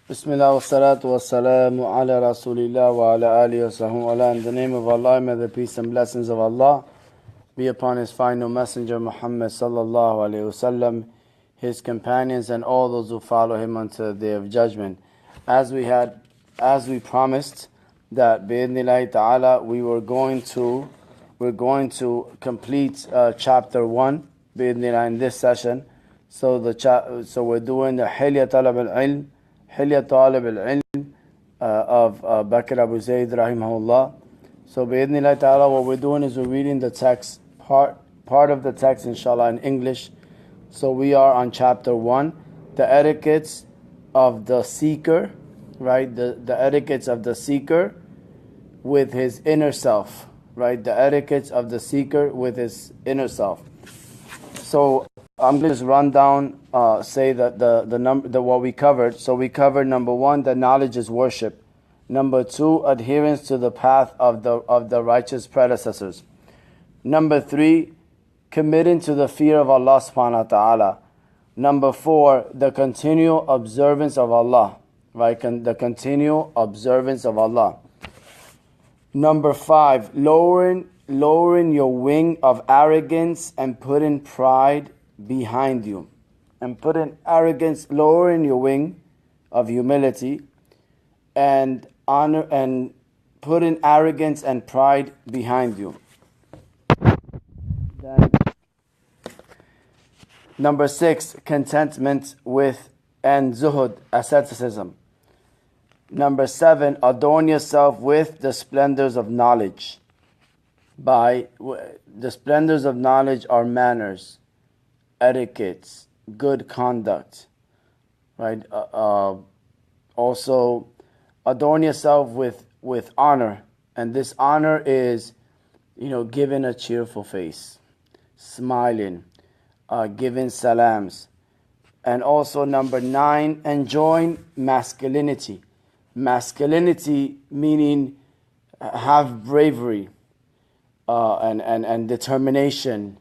Bismillah wa salatu wa salamu ala rasulillah wa ala alihi wa sahbihi. In the name of Allah, may the peace and blessings of Allah be upon His final messenger Muhammad sallallahu alayhi wasallam, his companions and all those who follow him until the day of judgment. As we promised that bi'idhnillahi ta'ala we're going to complete chapter 1 bi'idhnillah in this session. So we're doing the Hilya Talab al-Ilm of Bakr Abu Zayd rahimahullah. So bi'idhnillah ta'ala what we're doing is we're reading the text, part of the text inshallah in English. So we are on chapter 1, the etiquettes of the seeker, right? The etiquettes of the seeker with his inner self, right? The etiquettes of the seeker with his inner self. So I'm going to just run down, say that the what we covered. So we covered number 1, that knowledge is worship. Number 2, adherence to the path of the righteous predecessors. Number 3, committing to the fear of Allah subhanahu wa ta'ala. Number 4, the continual observance of Allah, right? The continual observance of Allah. Number 5, lowering your wing of arrogance and putting pride behind you. And putting arrogance, lowering your wing of humility and honor, and putting arrogance and pride behind you. Then, number 6, contentment with and zuhud, asceticism. Number 7, adorn yourself with the splendors of knowledge. The splendors of knowledge are manners, etiquettes, good conduct, right? Also, adorn yourself with honor, and this honor is, giving a cheerful face, smiling, giving salams, and also number 9, enjoying masculinity. Masculinity meaning have bravery and determination,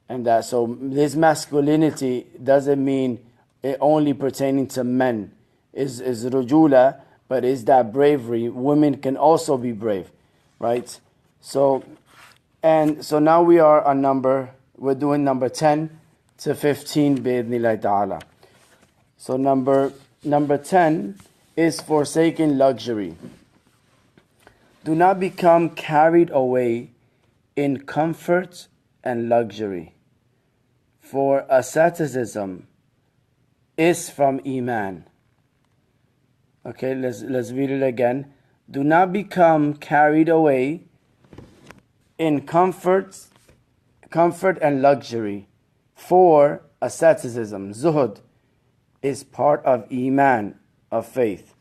and that. So this masculinity doesn't mean it only pertaining to men. Is rujula, but is that bravery? Women can also be brave, right? So now we are on we're doing number 10 to 15 bi'idhnillahi ta'ala. So number 10 is forsaking luxury. Do not become carried away in comfort and luxury, for asceticism is from Iman. Okay, let's read it again. Do not become carried away in comfort and luxury, for asceticism, zuhud, is part of Iman, of faith.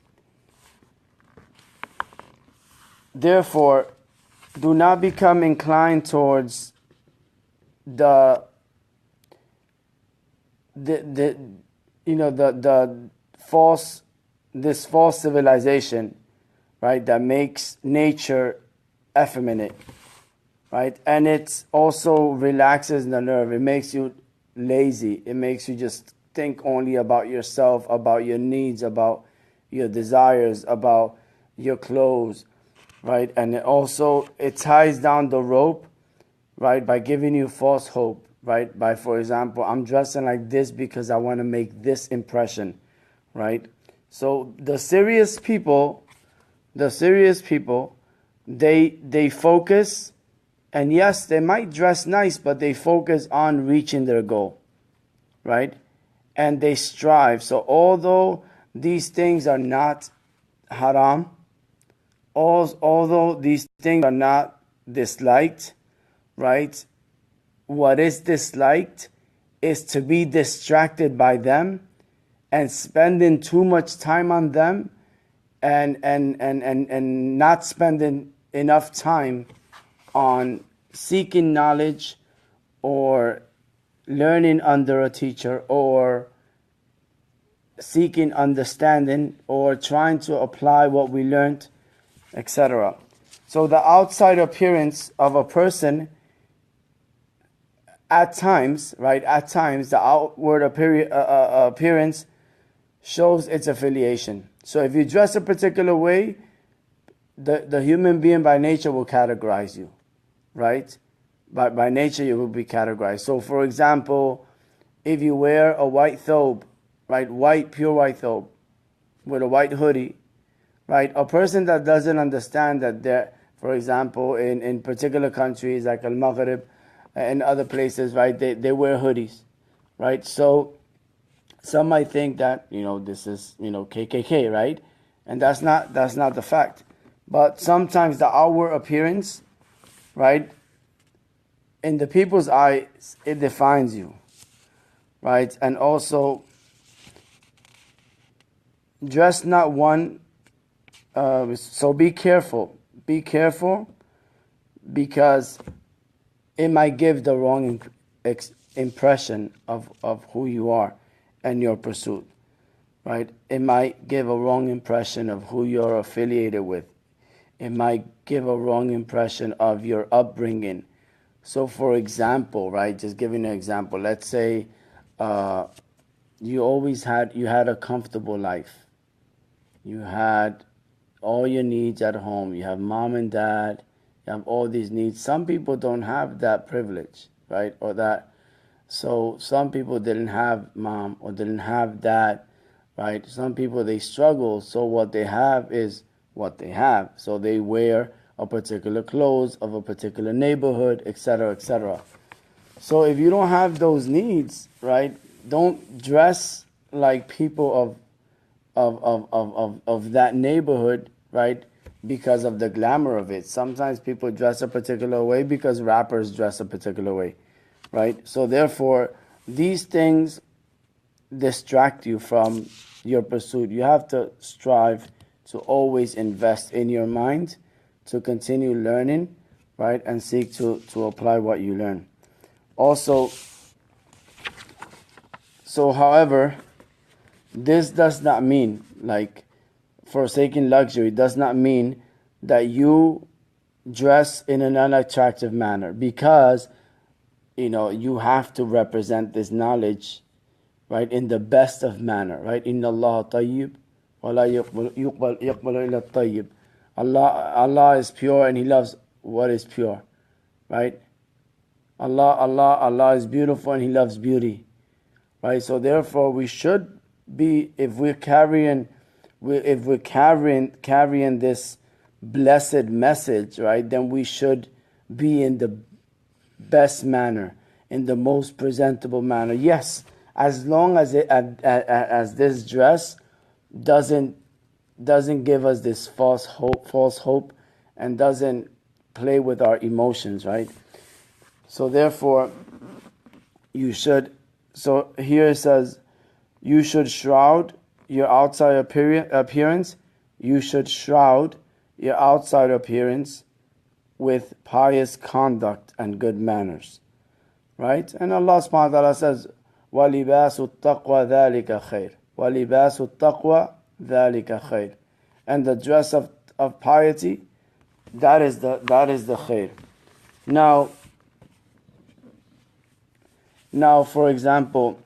Therefore, do not become inclined towards the false civilization, right, that makes nature effeminate, right? And it also relaxes the nerve. It makes you lazy. It makes you just think only about yourself, about your needs, about your desires, about your clothes, right? And it ties down the rope, right, by giving you false hope, right? By, for example, I'm dressing like this because I want to make this impression, right? So the serious people, they focus, and yes, they might dress nice, but they focus on reaching their goal, right? And they strive. So although these things are not haram, although these things are not disliked, right? What is disliked is to be distracted by them and spending too much time on them and not spending enough time on seeking knowledge or learning under a teacher or seeking understanding or trying to apply what we learned, etc. So the outside appearance of a person at times, right? At times, the outward appearance shows its affiliation. So if you dress a particular way, the human being by nature will categorize you, right? By nature you will be categorized. So for example, if you wear a white thobe, right, pure white thobe, with a white hoodie, right, a person that doesn't understand that there, for example, in particular countries like Al-Maghrib and other places, right, they wear hoodies, right? So some might think that, this is, KKK, right? And that's not the fact. But sometimes the outward appearance, right, in the people's eyes, it defines you, right? And also, dress not one, so be careful. Be careful because it might give the wrong impression of who you are and your pursuit, right? It might give a wrong impression of who you're affiliated with. It might give a wrong impression of your upbringing. So for example, right, just giving an example, let's say you had a comfortable life. You had all your needs at home. You have mom and dad. You have all these needs. Some people don't have that privilege, right? Or that. So some people didn't have mom or didn't have dad, right? Some people, they struggle. So what they have is what they have. So they wear a particular clothes of a particular neighborhood, etc., etc. So if you don't have those needs, right, don't dress like people of that neighborhood, right, because of the glamour of it. Sometimes people dress a particular way because rappers dress a particular way, right? So therefore, these things distract you from your pursuit. You have to strive to always invest in your mind, to continue learning, right, and seek to apply what you learn. Also, so however, this does not mean, like, forsaking luxury does not mean that you dress in an unattractive manner, because you have to represent this knowledge, right, in the best of manner, right? Inna Allah tayyib wa la yuqbalu illa tayyib. Allah is pure and He loves what is pure, right? Allah is beautiful and He loves beauty, right? So therefore, we should be, if we're carrying this blessed message, right, then we should be in the best manner, in the most presentable manner. Yes, as long as as this dress doesn't give us this false hope, and doesn't play with our emotions, right? So therefore, you should. So here it says, you should shroud your outside appearance. You should shroud your outside appearance with pious conduct and good manners, right? And Allah subhanahu wa ta'ala says, وَلِبَاسُ التَّقْوَى ذَلِكَ خَيْرٌ وَلِبَاسُ التَّقْوَى ذَلِكَ خَيْرٌ. And the dress of piety, that is the khair. Now, for example,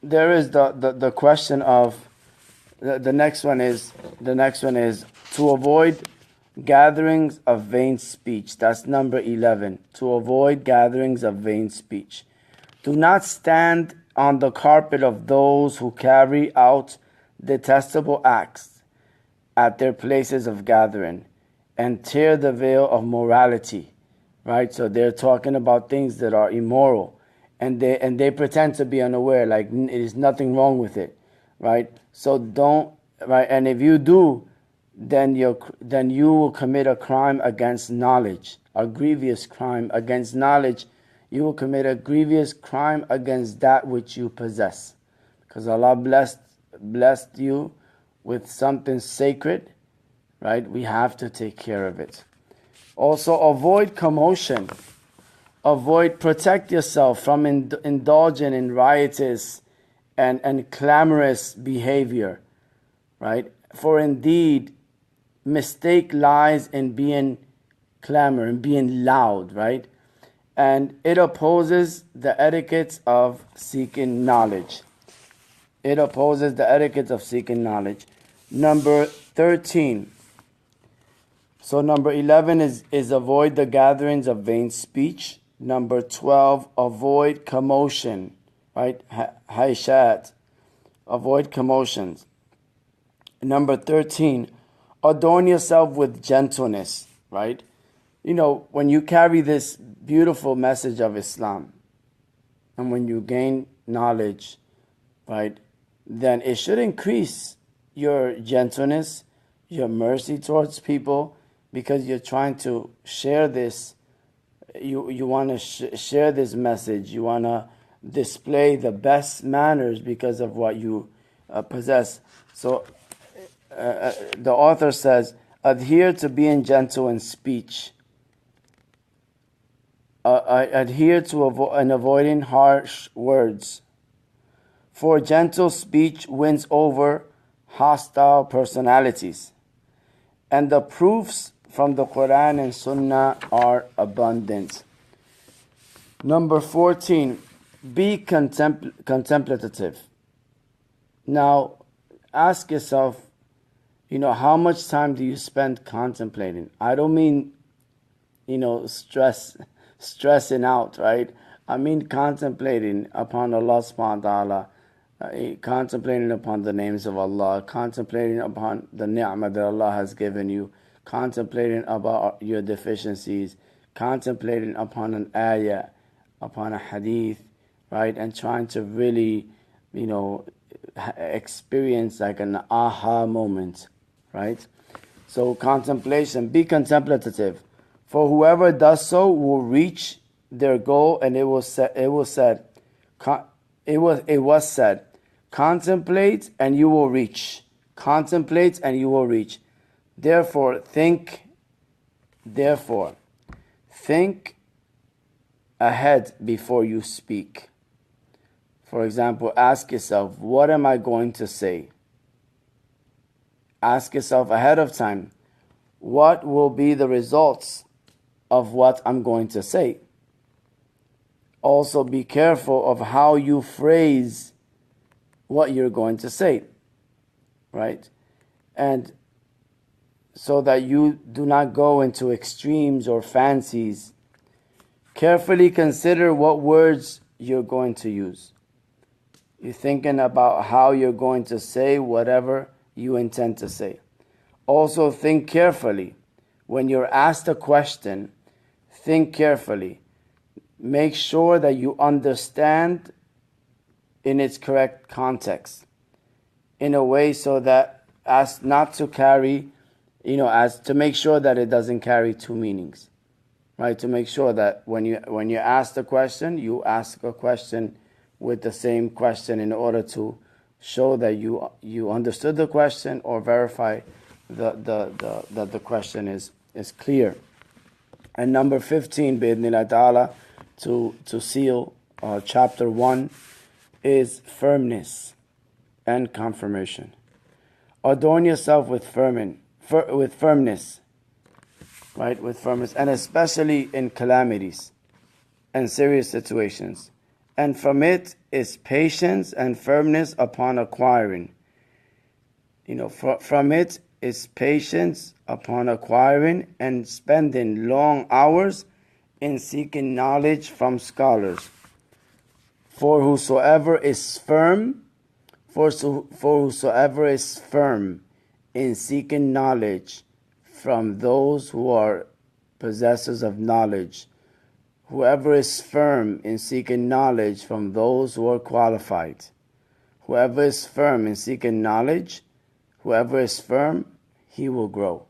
there is the question of the next one is to avoid gatherings of vain speech. That's number 11. To avoid gatherings of vain speech. Do not stand on the carpet of those who carry out detestable acts at their places of gathering, and tear the veil of morality, right? So they're talking about things that are immoral, and they pretend to be unaware, like it is nothing wrong with it, right? So don't, right? And if you do, then you will commit a crime against knowledge, a grievous crime against knowledge. You will commit a grievous crime against that which you possess, because Allah blessed you with something sacred, right? We have to take care of it. Also, avoid commotion. Protect yourself from indulging in riotous and clamorous behavior, right? For indeed, mistake lies in being clamor and being loud, right? And it opposes the etiquettes of seeking knowledge. It opposes the etiquette of seeking knowledge. Number 13. So number 11 is avoid the gatherings of vain speech. Number 12, avoid commotion, right? Haishat, avoid commotions. Number 13, adorn yourself with gentleness, right? You know, when you carry this beautiful message of Islam and when you gain knowledge, right, then it should increase your gentleness, your mercy towards people, because you're trying to share this. You want to share this message. You want to display the best manners because of what you possess. So the author says, adhere to being gentle in speech. Adhere to avoiding harsh words. For gentle speech wins over hostile personalities. And the proofs from the Quran and Sunnah are abundant. Number 14, be contemplative. Now, ask yourself, how much time do you spend contemplating? I don't mean, stressing out, right? I mean contemplating upon Allah subhanahu wa ta'ala, contemplating upon the names of Allah, contemplating upon the ni'mah that Allah has given you, contemplating about your deficiencies, contemplating upon an ayah, upon a hadith, right? And trying to really, experience like an aha moment, right? So contemplation, be contemplative. For whoever does so will reach their goal, and it was said, contemplate and you will reach. Contemplate and you will reach. Therefore, think ahead before you speak. For example, ask yourself, what am I going to say? Ask yourself ahead of time, what will be the results of what I'm going to say? Also, be careful of how you phrase what you're going to say, right? And so that you do not go into extremes or fancies. Carefully consider what words you're going to use. You're thinking about how you're going to say whatever you intend to say. Also, think carefully. When you're asked a question, think carefully. Make sure that you understand in its correct context, in a way so that as not to carry, as to make sure that it doesn't carry two meanings, right? To make sure that when you ask the question, you ask a question with the same question in order to show that you understood the question or verify that the question is clear. And number 15, bi'idhnillah ta'ala, to seal chapter 1 is firmness and confirmation. Adorn yourself with firmness, right? With firmness, and especially in calamities and serious situations. And from it is patience and firmness upon acquiring. From it is patience upon acquiring and spending long hours in seeking knowledge from scholars. For whosoever is firm in seeking knowledge from those who are possessors of knowledge, whoever is firm in seeking knowledge from those who are qualified, whoever is firm in seeking knowledge, whoever is firm, he will grow.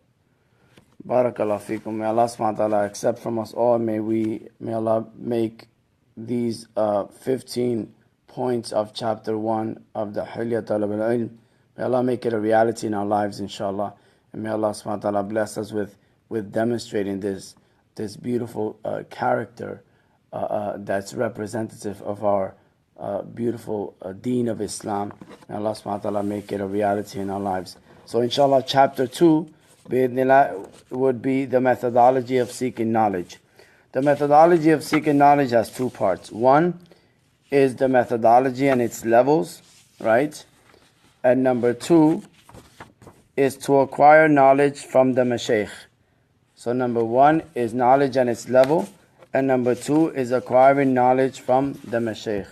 Barakallahu feekum. May Allah subhanahu wa ta'ala accept from us all. May Allah make these 15 points of chapter 1 of the Hilya Talab al-Ilm. May Allah make it a reality in our lives, inshallah. And may Allah subhanahu wa ta'ala bless us with demonstrating this beautiful character that's representative of our beautiful deen of Islam. May Allah subhanahu wa ta'ala make it a reality in our lives. So inshallah, chapter 2 would be the methodology of seeking knowledge. The methodology of seeking knowledge has two parts. One is the methodology and its levels, right? And number 2 is to acquire knowledge from the mashaykh. So number 1 is knowledge and its level, and number 2 is acquiring knowledge from the mashaykh.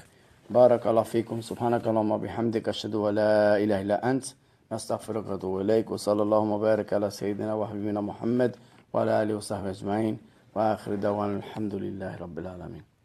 بارك الله فيكم سبحانك اللهم وبحمدك أشهد أن لا إله إلا أنت نستغفرك ونتوب إليك وصلى اللهم وبارك على سيدنا وحبيبنا محمد وعلى آله وصحبه أجمعين وآخر دعوانا الحمد لله رب العالمين.